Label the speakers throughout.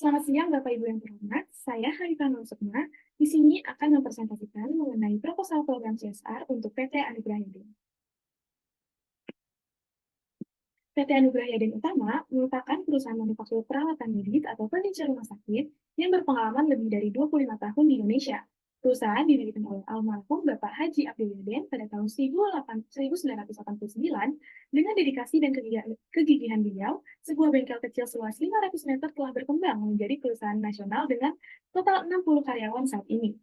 Speaker 1: Selamat siang Bapak Ibu yang terhormat, saya Harifah Nur Sukma. Di sini akan mempresentasikan mengenai proposal program CSR untuk PT Anugerah Yadin. PT Anugerah Yadin Utama merupakan perusahaan manufaktur peralatan medis atau furniture rumah sakit yang berpengalaman lebih dari 25 tahun di Indonesia. Perusahaan didirikan oleh almarhum Bapak Haji Abdul Yadin pada tahun 1989 dengan dedikasi dan kegigihan beliau. Sebuah bengkel kecil seluas 500 meter telah berkembang menjadi perusahaan nasional dengan total 60 karyawan saat ini.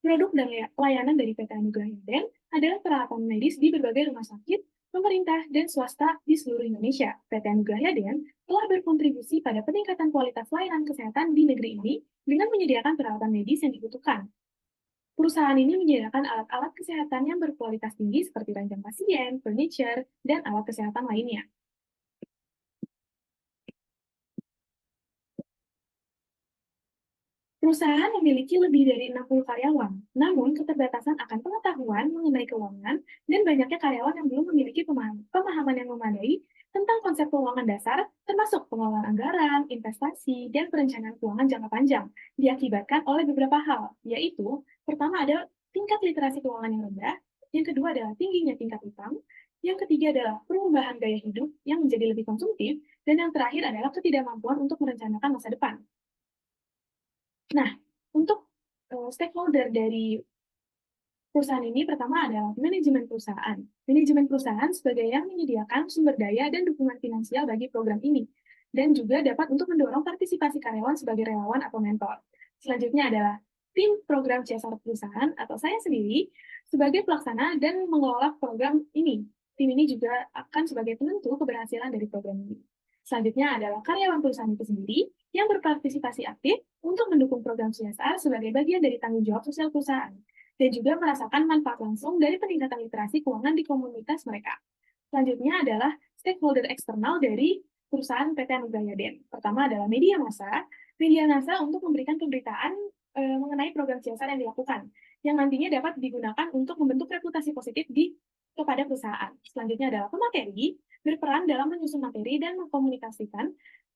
Speaker 1: Produk dan layanan dari PT Anugerah Yadin adalah peralatan medis di berbagai rumah sakit, pemerintah, dan swasta di seluruh Indonesia. PT Anugerah Yadin telah berkontribusi pada peningkatan kualitas layanan kesehatan di negeri ini dengan menyediakan peralatan medis yang dibutuhkan. Perusahaan ini menyediakan alat-alat kesehatan yang berkualitas tinggi seperti ranjang pasien, furniture, dan alat kesehatan lainnya. Perusahaan memiliki lebih dari 60 karyawan, namun keterbatasan akan pengetahuan mengenai keuangan dan banyaknya karyawan yang belum memiliki pemahaman yang memadai tentang konsep keuangan dasar, termasuk pengelolaan anggaran, investasi, dan perencanaan keuangan jangka panjang, diakibatkan oleh beberapa hal, yaitu pertama adalah tingkat literasi keuangan yang rendah, yang kedua adalah tingginya tingkat utang, yang ketiga adalah perubahan gaya hidup yang menjadi lebih konsumtif, dan yang terakhir adalah ketidakmampuan untuk merencanakan masa depan. Nah, untuk stakeholder dari perusahaan ini pertama adalah manajemen perusahaan. Manajemen perusahaan sebagai yang menyediakan sumber daya dan dukungan finansial bagi program ini, dan juga dapat untuk mendorong partisipasi karyawan sebagai relawan atau mentor. Selanjutnya adalah tim program CSR perusahaan atau saya sendiri sebagai pelaksana dan mengelola program ini. Tim ini juga akan sebagai penentu keberhasilan dari program ini. Selanjutnya adalah karyawan perusahaan itu sendiri yang berpartisipasi aktif untuk mendukung program CSR sebagai bagian dari tanggung jawab sosial perusahaan dan juga merasakan manfaat langsung dari peningkatan literasi keuangan di komunitas mereka. Selanjutnya adalah stakeholder eksternal dari perusahaan PT Anugerah Yadin. Pertama adalah media massa. Media massa untuk memberikan pemberitaan mengenai program CSR yang dilakukan, yang nantinya dapat digunakan untuk membentuk reputasi positif kepada perusahaan. Selanjutnya adalah pemateri, berperan dalam menyusun materi dan mengkomunikasikan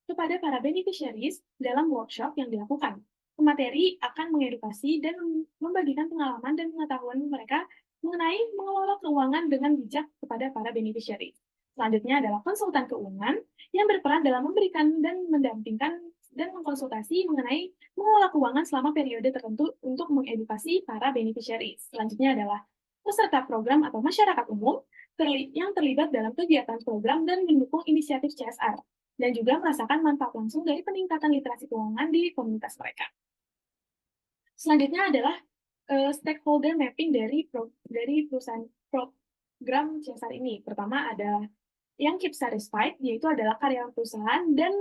Speaker 1: kepada para beneficiaries dalam workshop yang dilakukan. Pemateri akan mengedukasi dan membagikan pengalaman dan pengetahuan mereka mengenai mengelola keuangan dengan bijak kepada para beneficiary. Selanjutnya adalah konsultan keuangan yang berperan dalam memberikan dan mendampingkan dan mengkonsultasi mengenai mengelola keuangan selama periode tertentu untuk mengedukasi para beneficiary. Selanjutnya adalah peserta program atau masyarakat umum yang terlibat dalam kegiatan program dan mendukung inisiatif CSR dan juga merasakan manfaat langsung dari peningkatan literasi keuangan di komunitas mereka. Selanjutnya adalah stakeholder mapping dari perusahaan program CSR ini. Pertama ada yang keep satisfied, yaitu adalah karyawan perusahaan dan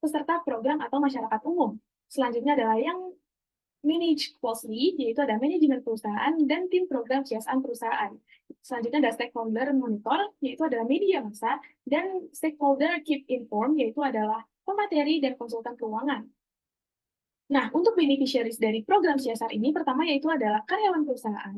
Speaker 1: peserta program atau masyarakat umum. Selanjutnya adalah yang manage closely, yaitu ada manajemen perusahaan dan tim program CSR perusahaan. Selanjutnya ada stakeholder monitor, yaitu adalah media massa, dan stakeholder keep informed, yaitu adalah pemateri dan konsultan keuangan. Nah, untuk beneficiaries dari program CSR ini, pertama yaitu adalah karyawan perusahaan.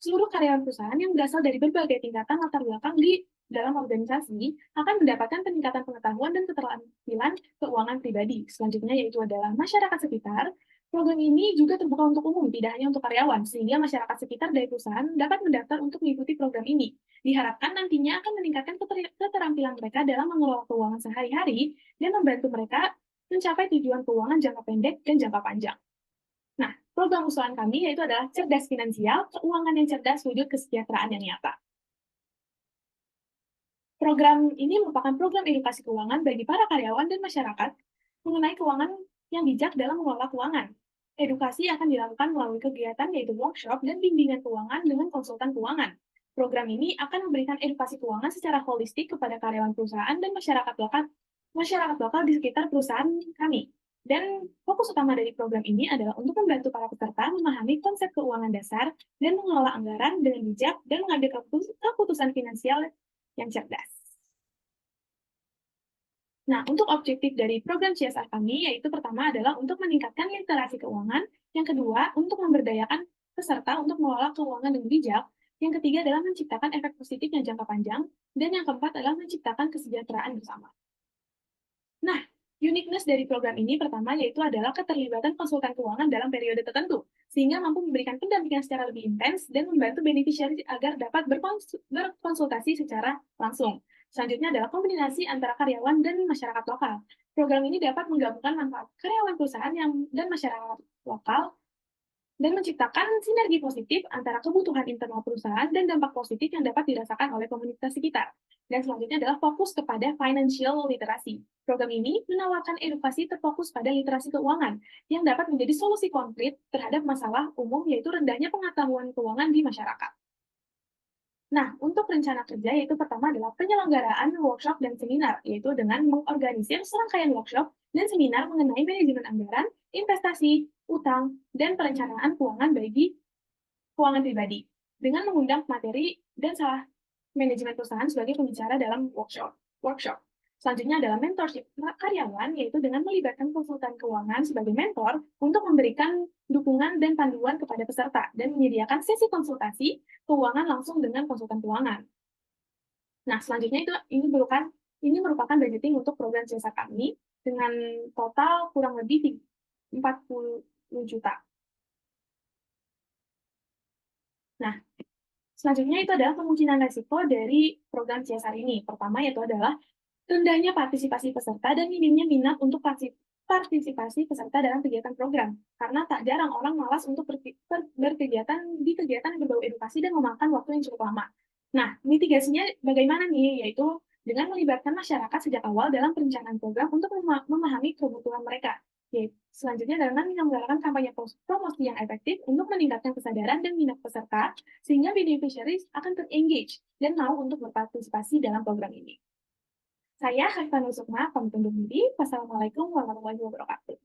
Speaker 1: Seluruh karyawan perusahaan yang berasal dari berbagai tingkatan latar belakang di dalam organisasi akan mendapatkan peningkatan pengetahuan dan keterampilan keuangan pribadi. Selanjutnya yaitu adalah masyarakat sekitar. Program ini juga terbuka untuk umum, tidak hanya untuk karyawan, sehingga masyarakat sekitar dari perusahaan dapat mendaftar untuk mengikuti program ini. Diharapkan nantinya akan meningkatkan keterampilan mereka dalam mengelola keuangan sehari-hari dan membantu mereka mencapai tujuan keuangan jangka pendek dan jangka panjang. Nah, program usulan kami yaitu adalah cerdas finansial, keuangan yang cerdas, wujud kesejahteraan yang nyata. Program ini merupakan program edukasi keuangan bagi para karyawan dan masyarakat mengenai keuangan yang bijak dalam mengelola keuangan. Edukasi akan dilakukan melalui kegiatan yaitu workshop dan bimbingan keuangan dengan konsultan keuangan. Program ini akan memberikan edukasi keuangan secara holistik kepada karyawan perusahaan dan masyarakat lokal di sekitar perusahaan kami. Dan fokus utama dari program ini adalah untuk membantu para peserta memahami konsep keuangan dasar dan mengelola anggaran dengan bijak dan mengambil keputusan finansial yang cerdas. Nah, untuk objektif dari program CSR kami, yaitu pertama adalah untuk meningkatkan literasi keuangan, yang kedua, untuk memberdayakan peserta untuk mengelola keuangan dengan bijak, yang ketiga adalah menciptakan efek positif yang jangka panjang, dan yang keempat adalah menciptakan kesejahteraan bersama. Nah, uniqueness dari program ini pertama yaitu adalah keterlibatan konsultan keuangan dalam periode tertentu, sehingga mampu memberikan pendampingan secara lebih intens dan membantu beneficiary agar dapat berkonsultasi secara langsung. Selanjutnya adalah kombinasi antara karyawan dan masyarakat lokal. Program ini dapat menggabungkan manfaat karyawan perusahaan dan masyarakat lokal dan menciptakan sinergi positif antara kebutuhan internal perusahaan dan dampak positif yang dapat dirasakan oleh komunitas sekitar. Dan selanjutnya adalah fokus kepada financial literacy. Program ini menawarkan edukasi terfokus pada literasi keuangan yang dapat menjadi solusi konkret terhadap masalah umum yaitu rendahnya pengetahuan keuangan di masyarakat. Nah, untuk rencana kerja yaitu pertama adalah penyelenggaraan workshop dan seminar, yaitu dengan mengorganisir serangkaian workshop dan seminar mengenai manajemen anggaran, investasi, utang, dan perencanaan keuangan bagi keuangan pribadi, dengan mengundang materi dan salah manajemen perusahaan sebagai pembicara dalam workshop. Selanjutnya adalah mentorship karyawan, yaitu dengan melibatkan konsultan keuangan sebagai mentor untuk memberikan dukungan dan panduan kepada peserta dan menyediakan sesi konsultasi keuangan langsung dengan konsultan keuangan. Nah, selanjutnya ini merupakan budgeting untuk program jasa kami dengan total kurang lebih 40 juta. Nah, selanjutnya itu adalah kemungkinan resiko dari program CSR ini. Pertama yaitu adalah rendahnya partisipasi peserta dan minimnya minat untuk partisipasi peserta dalam kegiatan program, karena tak jarang orang malas untuk berkegiatan di kegiatan yang berbau edukasi dan memakan waktu yang cukup lama. Nah, mitigasinya bagaimana nih? Yaitu dengan melibatkan masyarakat sejak awal dalam perencanaan program untuk memahami kebutuhan mereka. Selanjutnya dengan menyelenggarakan kampanye promosi yang efektif untuk meningkatkan kesadaran dan minat peserta, sehingga beneficiaries akan ter-engage dan mau untuk berpartisipasi dalam program ini. Saya Haifanul Sukma, pamit undur diri. Wassalamualaikum warahmatullahi wabarakatuh.